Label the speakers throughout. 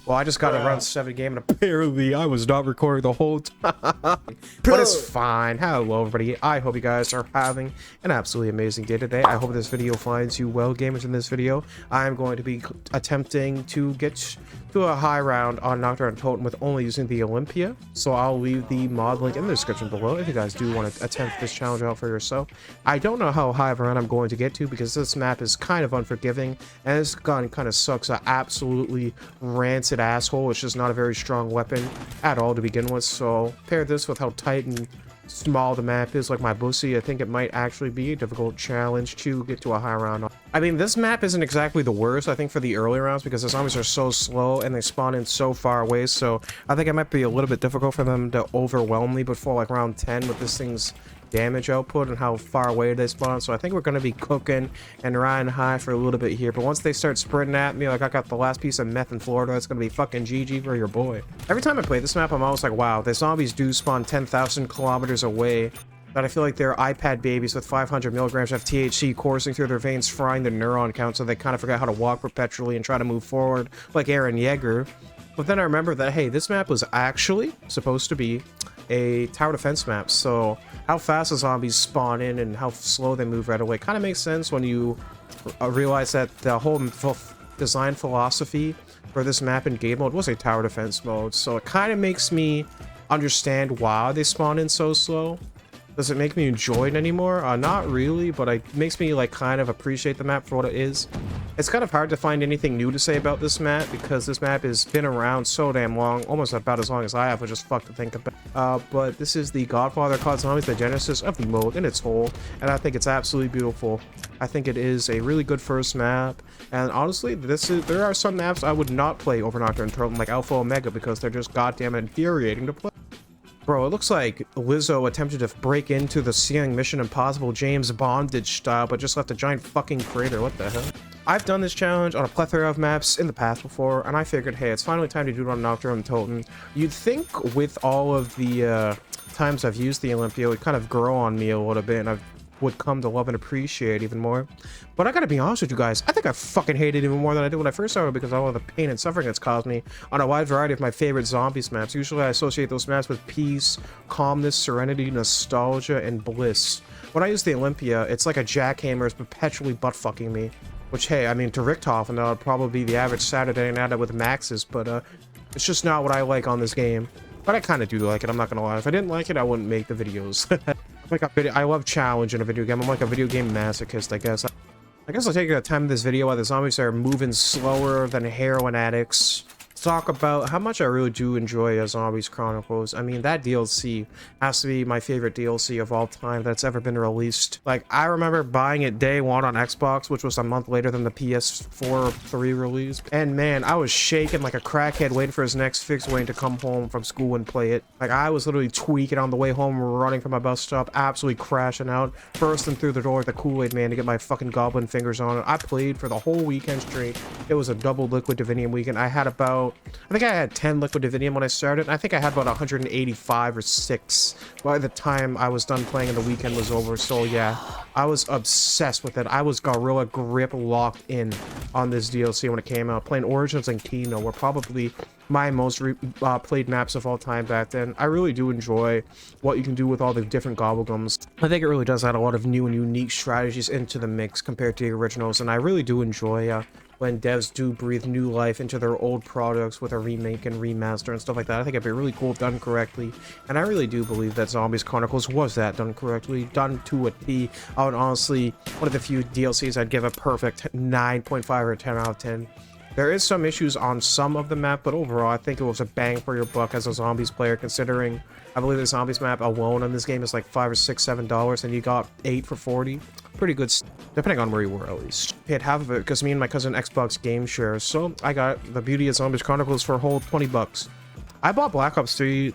Speaker 1: Well, I just got to run 7 game, and apparently I was not recording the whole time. But it's fine. Hello, everybody. I hope you guys are having an absolutely amazing day today. I hope this video finds you well, gamers. In this video, I'm going to be attempting to get to a high round on Nacht Der Untoten with only using the Olympia. So I'll leave the mod link in the description below if you guys do want to attempt this challenge out for yourself. I don't know how high of a round I'm going to get to because this map is kind of unforgiving, and this gun kind of sucks. An absolutely rancid asshole. It's just not a very strong weapon at all to begin with. So pair this with how tight and small the map is, like my bussy, I think it might actually be a difficult challenge to get to a high round. I mean, this map isn't exactly the worst, I think, for the early rounds because the zombies are so slow and they spawn in so far away, so I think it might be a little bit difficult for them to overwhelm me before like round 10 with this thing's damage output and how far away they spawn. So I think we're going to be cooking and riding high for a little bit here, but once they start sprinting at me like I got the last piece of meth in Florida, it's going to be fucking GG for your boy. Every time I play this map, I'm always like, wow, the zombies do spawn 10,000 kilometers away, that I feel like they're iPad babies with 500 milligrams of THC coursing through their veins, frying their neuron count, so they kind of forgot how to walk perpetually and try to move forward like Aaron Yeager. But then I remember that, hey, this map was actually supposed to be a tower defense map, so how fast the zombies spawn in and how slow they move right away kind of makes sense when you realize that the whole design philosophy for this map in game mode was a tower defense mode. So it kind of makes me understand why they spawn in so slow. Does it make me enjoy it anymore? Not really, but it makes me like kind of appreciate the map for what it is. It's kind of hard to find anything new to say about this map because this map has been around so damn long, almost about as long as I have, which is fucked to think about. But this is the Godfather COD Zombies, the genesis of the mode in its whole, and I think it's absolutely beautiful. I think it is a really good first map, and honestly, there are some maps I would not play over Nacht Der Untoten, like Alpha Omega, because they're just goddamn infuriating to play. Bro, it looks like Lizzo attempted to break into the ceiling Mission Impossible James Bondage style, but just left a giant fucking crater. What the hell? I've done this challenge on a plethora of maps in the past before, and I figured, hey, it's finally time to do it on Nacht Der Untoten. You'd think with all of the times I've used the Olympia, it would kind of grow on me a little bit, and I would come to love and appreciate even more. But I gotta be honest with you guys, I think I fucking hate it even more than I did when I first started because of all the pain and suffering it's caused me on a wide variety of my favorite zombies maps. Usually I associate those maps with peace, calmness, serenity, nostalgia, and bliss. When I use the Olympia, it's like a jackhammer is perpetually butt-fucking me. Which, hey, I mean, to Richthofen, that would probably be the average Saturday night with Max's, but it's just not what I like on this game. But I kind of do like it, I'm not gonna lie. If I didn't like it, I wouldn't make the videos. I love challenge in a video game. I'm like a video game masochist, I guess. I guess I'll take the time in this video while the zombies are moving slower than heroin addicts. Talk about how much I really do enjoy Zombies Chronicles. I mean, that DLC has to be my favorite DLC of all time that's ever been released. Like, I remember buying it day one on Xbox, which was a month later than the PS4 3 release. And man, I was shaking like a crackhead waiting for his next fix, waiting to come home from school and play it. Like, I was literally tweaking on the way home, running from my bus stop, absolutely crashing out, bursting through the door with the Kool-Aid Man to get my fucking goblin fingers on it. I played for the whole weekend straight. It was a double Liquid Divinium weekend. I think I had 10 Liquid Divinium when I started. I think I had about 185 or 6 by the time I was done playing and the weekend was over. So yeah, I was obsessed with it. I was Gorilla Grip locked in on this DLC when it came out. Playing Origins and Kino were probably my most played maps of all time back then. I really do enjoy what you can do with all the different gobblegums. I think it really does add a lot of new and unique strategies into the mix compared to the originals, and I really do enjoy when devs do breathe new life into their old products with a remake and remaster and stuff like that. I think it'd be really cool if done correctly, and I really do believe that Zombies Chronicles was that done correctly, done to a T. I would honestly, one of the few DLCs I'd give a perfect 9.5 or 10 out of 10. There is some issues on some of the map, but overall, I think it was a bang for your buck as a Zombies player, considering I believe the Zombies map alone on this game is like $5 or $6, $7, and you got 8 for 40. Pretty good, depending on where you were at least. Paid half of it because me and my cousin Xbox game share, so I got the beauty of Zombies Chronicles for a whole 20 bucks. I bought Black Ops 3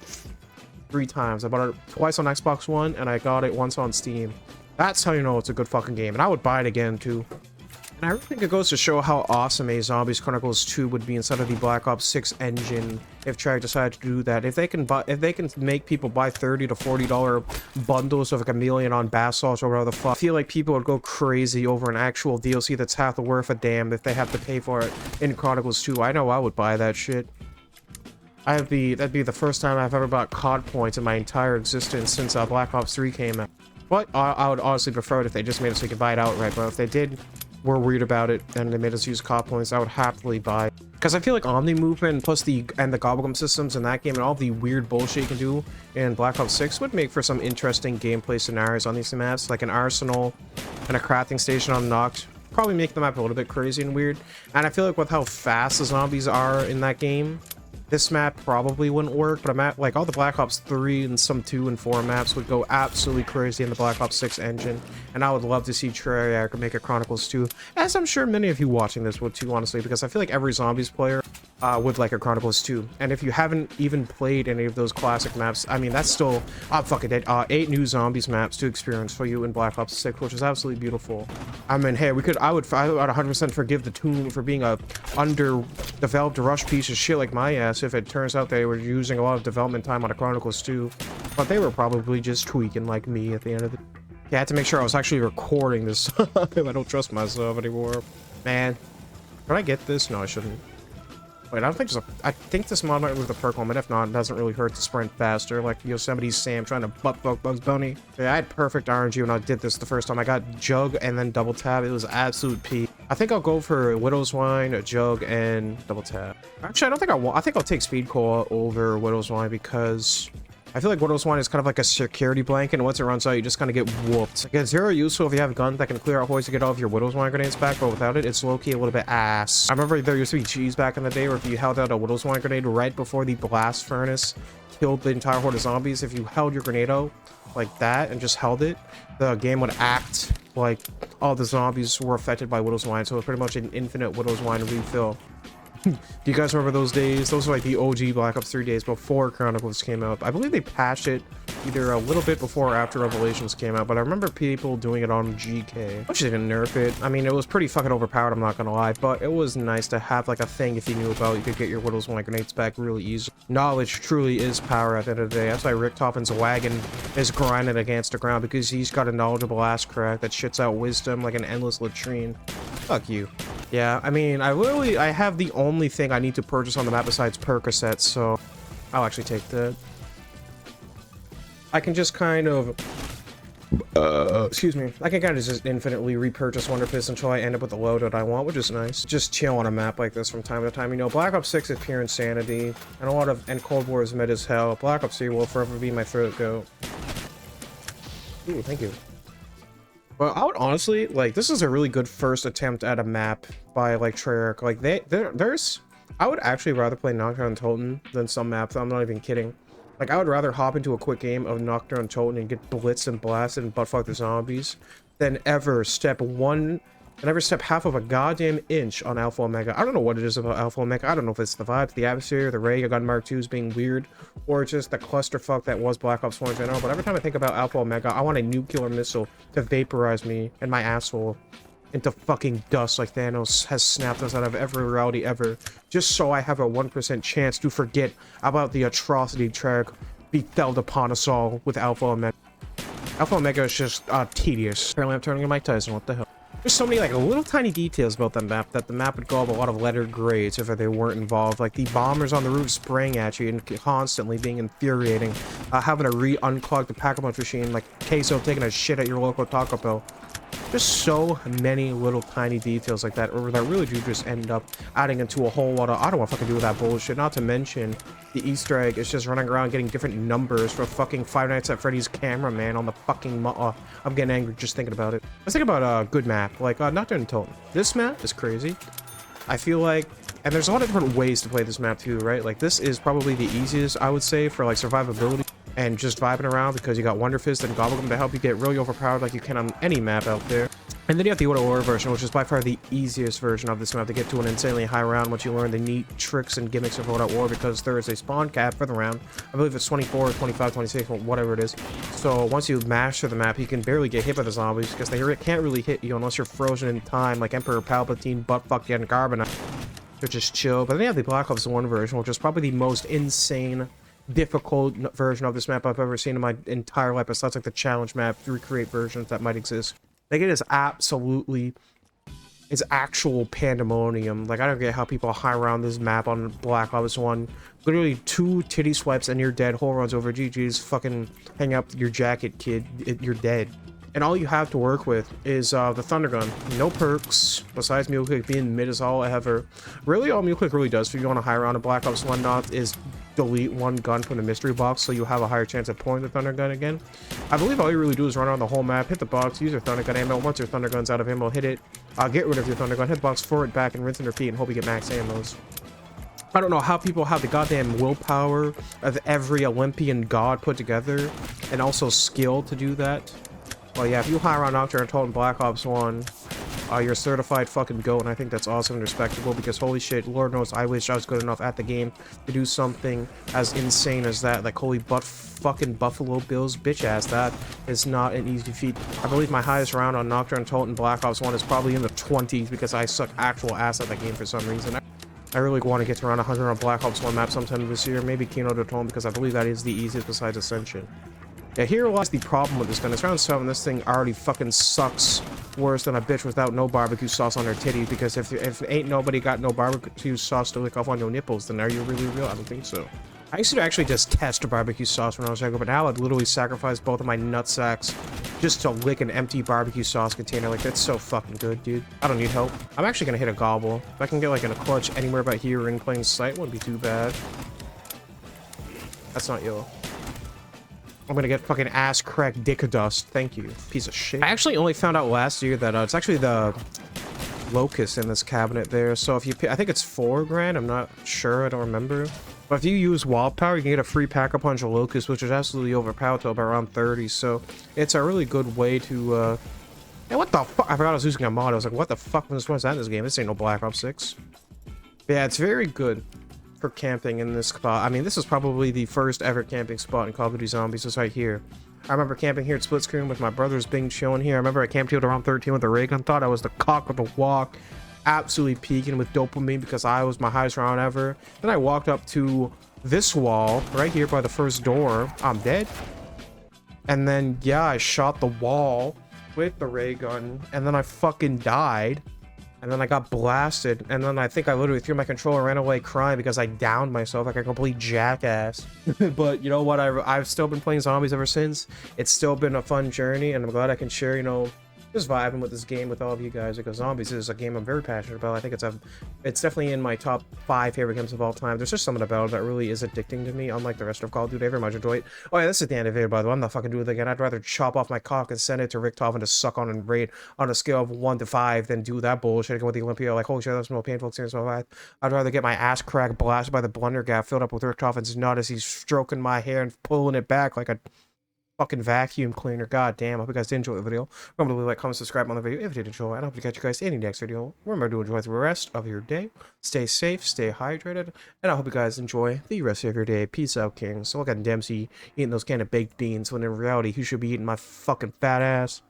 Speaker 1: three times. I bought it twice on Xbox One, and I got it once on Steam. That's how you know it's a good fucking game, and I would buy it again too. And I really think it goes to show how awesome a Zombies Chronicles 2 would be inside of the Black Ops 6 engine if Treyarch decided to do that. If they can make people buy $30 to $40 bundles of like a million on bath salts or whatever the fuck, I feel like people would go crazy over an actual DLC that's half the worth a damn if they have to pay for it in Chronicles 2. I know I would buy that shit. That'd be the first time I've ever bought COD points in my entire existence since Black Ops 3 came out. But I would honestly prefer it if they just made it so you could buy it outright. But if they were weird about it and they made us use COD points, I would happily buy it. Because I feel like Omni movement plus the gobblegum systems in that game and all the weird bullshit you can do in Black Ops 6 would make for some interesting gameplay scenarios on these maps, like an arsenal and a crafting station on Nacht. Probably make the map a little bit crazy and weird. And I feel like with how fast the zombies are in that game, this map probably wouldn't work, but a map like all the Black Ops 3 and some 2 and 4 maps would go absolutely crazy in the Black Ops 6 engine, and I would love to see Treyarch make a Chronicles 2, as I'm sure many of you watching this would too, honestly, because I feel like every Zombies player would like a Chronicles 2, and if you haven't even played any of those classic maps, I mean, that's still, I'm fucking dead, 8 new Zombies maps to experience for you in Black Ops 6, which is absolutely beautiful. I mean, hey, I would 100% forgive the Tomb for being a underdeveloped rush piece of shit like my ass if it turns out they were using a lot of development time on a Chronicles 2, but they were probably just tweaking like me at the end of the... Yeah, I had to make sure I was actually recording this. I don't trust myself anymore. Man, can I get this? No, I shouldn't. Wait, I don't think there's a... I think this mod might move the perk limit. If not, it doesn't really hurt to sprint faster, like Yosemite Sam trying to butt-fuck Bugs Bunny. Yeah, I had perfect RNG when I did this the first time. I got Jug and then double tap. It was absolute peak. I think I'll go for Widow's Wine, Jug, and double tap. Actually, I don't think I want... I think I'll take Speed Cola over Widow's Wine because... I feel like Widow's Wine is kind of like a security blanket, and once it runs out, you just kind of get whooped. Like, it's zero useful if you have a gun that can clear out holes to get all of your Widow's Wine grenades back, but without it, it's low-key a little bit ass. I remember there used to be cheese back in the day where if you held out a Widow's Wine grenade right before the blast furnace killed the entire horde of zombies, if you held your grenade out like that and just held it, the game would act like all the zombies were affected by Widow's Wine, so it was pretty much an infinite Widow's Wine refill. Do you guys remember those days? Those were like the OG Black Ops 3 days before Chronicles came out. I believe they patched it either a little bit before or after Revelations came out, but I remember people doing it on GK. Which they didn't nerf it. I mean, it was pretty fucking overpowered, I'm not gonna lie, but it was nice to have like a thing if you knew about. You could get your Widow's Wine grenades back really easy. Knowledge truly is power at the end of the day. That's why Rick Toppin's wagon is grinding against the ground, because he's got a knowledgeable ass crack that shits out wisdom like an endless latrine. Fuck you. Yeah, I mean, I have the only thing I need to purchase on the map besides Percocets, so I'll actually take that. I can just kind of, excuse me, I can kind of just infinitely repurchase Wonder Fist until I end up with the load that I want, which is nice. Just chill on a map like this from time to time. You know, Black Ops 6 is pure insanity, and Cold War is mid as hell. Black Ops 3 will forever be my throat goat. Ooh, thank you. Well, I would honestly, like, this is a really good first attempt at a map by, like, Treyarch. Like, I would actually rather play Nacht Der Untoten than some maps. I'm not even kidding. Like, I would rather hop into a quick game of Nacht Der Untoten and get blitzed and blasted and buttfuck the zombies than ever step half of a goddamn inch on Alpha Omega. I don't know what it is about Alpha Omega. I don't know if it's the vibes, the atmosphere, the ray gun Mark II's being weird, or just the clusterfuck that was Black Ops 1 in general. But every time I think about Alpha Omega, I want a nuclear missile to vaporize me and my asshole into fucking dust like Thanos has snapped us out of every reality ever, just so I have a 1% chance to forget about the atrocity Treyarch befell upon us all with Alpha Omega. Alpha Omega is just tedious. Apparently I'm turning to Mike Tyson, what the hell? There's so many like little tiny details about that map that the map would go up a lot of letter grades if they weren't involved. Like the bombers on the roof spraying at you and constantly being infuriating. Having to unclog the pack-a-punch machine, like Queso taking a shit at your local Taco Bell. Just so many little tiny details like that, or that really do just end up adding into a whole lot of, I don't want to fucking do with that bullshit. Not to mention, the Easter egg is just running around getting different numbers for fucking Five Nights at Freddy's cameraman on the fucking, I'm getting angry just thinking about it. Let's think about a good map, like Nacht Der Untoten. This map is crazy. I feel like, and there's a lot of different ways to play this map too, right? Like this is probably the easiest, I would say, for like survivability and just vibing around, because you got Wonder Fist and Gobblegum to help you get really overpowered like you can on any map out there. And then you have the Auto War version, which is by far the easiest version of this map to get to an insanely high round once you learn the neat tricks and gimmicks of Auto War, because there is a spawn cap for the round. I believe it's 24, 25, 26, whatever it is. So once you master the map, you can barely get hit by the zombies because they can't really hit you unless you're frozen in time, like Emperor Palpatine, buttfuck getting carbonite. They're just chill. But then you have the Black Ops 1 version, which is probably the most insane, difficult version of this map I've ever seen in my entire life, besides like the challenge map, 3 create versions that might exist. Like, it is absolutely is actual pandemonium. Like, I don't get how people high around this map on Black Ops 1. Literally 2 titty swipes and you're dead. Whole runs over GG's. Fucking hang up your jacket, kid. You're dead. And all you have to work with is the Thunder Gun. No perks, besides Mule Click being mid is all ever. Really, all Mule Click really does for you on a high round of Black Ops 1 Nacht is delete one gun from the mystery box so you have a higher chance of pulling the Thunder Gun again. I believe all you really do is run around the whole map, hit the box, use your Thunder Gun ammo. Once your Thunder Gun's out of ammo, hit it, get rid of your Thunder Gun, hit the box, forward, back, and rinse and repeat and hope you get max ammos. I don't know how people have the goddamn willpower of every Olympian god put together and also skill to do that. Well, yeah, if you high around Nacht Der Untoten in Black Ops 1, you're a certified fucking GOAT, and I think that's awesome and respectable because holy shit, Lord knows I wish I was good enough at the game to do something as insane as that. Like, holy fucking Buffalo Bills bitch ass, that is not an easy feat. I believe my highest round on Nacht Der Untoten in Black Ops 1 is probably in the 20s because I suck actual ass at that game for some reason. I really want to get to around 100 on Black Ops 1 map sometime this year, maybe Kino de Tone, because I believe that is the easiest besides Ascension. Yeah, here lies the problem with this gun. It's round 7, this thing already fucking sucks worse than a bitch without no barbecue sauce on her titty, because if ain't nobody got no barbecue sauce to lick off on your nipples, then are you really real? I don't think so. I used to actually just test barbecue sauce when I was younger, but now I'd literally sacrifice both of my nutsacks just to lick an empty barbecue sauce container. Like, that's so fucking good, dude. I don't need help. I'm actually gonna hit a gobble. If I can get like in a clutch anywhere but here in plain sight, wouldn't be too bad. That's not yellow. I'm gonna get fucking ass crack dick dust. Thank you, piece of shit. I actually only found out last year that it's actually the locust in this cabinet there. So if you I think it's $4 grand. I'm not sure. I don't remember. But if you use wall power, you can get a free pack-a-punch of locust, which is absolutely overpowered to about around 30. So it's a really good way to. And what the fuck? I forgot I was using a mod. I was like, what the fuck was that in this game? This ain't no Black Ops 6. But yeah, it's very good for camping in this spot. I mean, this is probably the first ever camping spot in Call of Duty Zombies. It's right here. I remember camping here at Split Screen with my brothers being chilling here. I remember I camped here at around 13 with a ray gun. Thought I was the cock of the walk. Absolutely peaking with dopamine because I was my highest round ever. Then I walked up to this wall right here by the first door. I'm dead. And then, yeah, I shot the wall with the ray gun. And then I fucking died. And then I got blasted, and then I think I literally threw my controller and ran away crying because I downed myself like a complete jackass. But you know what? I've still been playing zombies ever since. It's still been a fun journey, and I'm glad I can share, you know, just vibing with this game with all of you guys, because zombies is a game I'm very passionate about. I think it's definitely in my top 5 favorite games of all time. There's just something about it that really is addicting to me, unlike the rest of Call of Duty. I very much enjoy it. Oh yeah, this is the end of the video, by the way. I'm not fucking doing it again. I'd rather chop off my cock and send it to Richtofen to suck on and rate on a scale of 1 to 5 than do that bullshit again with the Olympia. Like, holy shit, that's the most painful experience of my life. I'd rather get my ass crack blasted by the blunder gap filled up with Richtofen's nut as he's stroking my hair and pulling it back like a fucking vacuum cleaner. God damn. I hope you guys did enjoy the video. Remember to leave a like, comment, subscribe on the video if you did enjoy. And I hope to catch you guys in the next video. Remember to enjoy the rest of your day. Stay safe, stay hydrated, and I hope you guys enjoy the rest of your day. Peace out, Kings. So look at Dempsey eating those kind of baked beans when in reality he should be eating my fucking fat ass.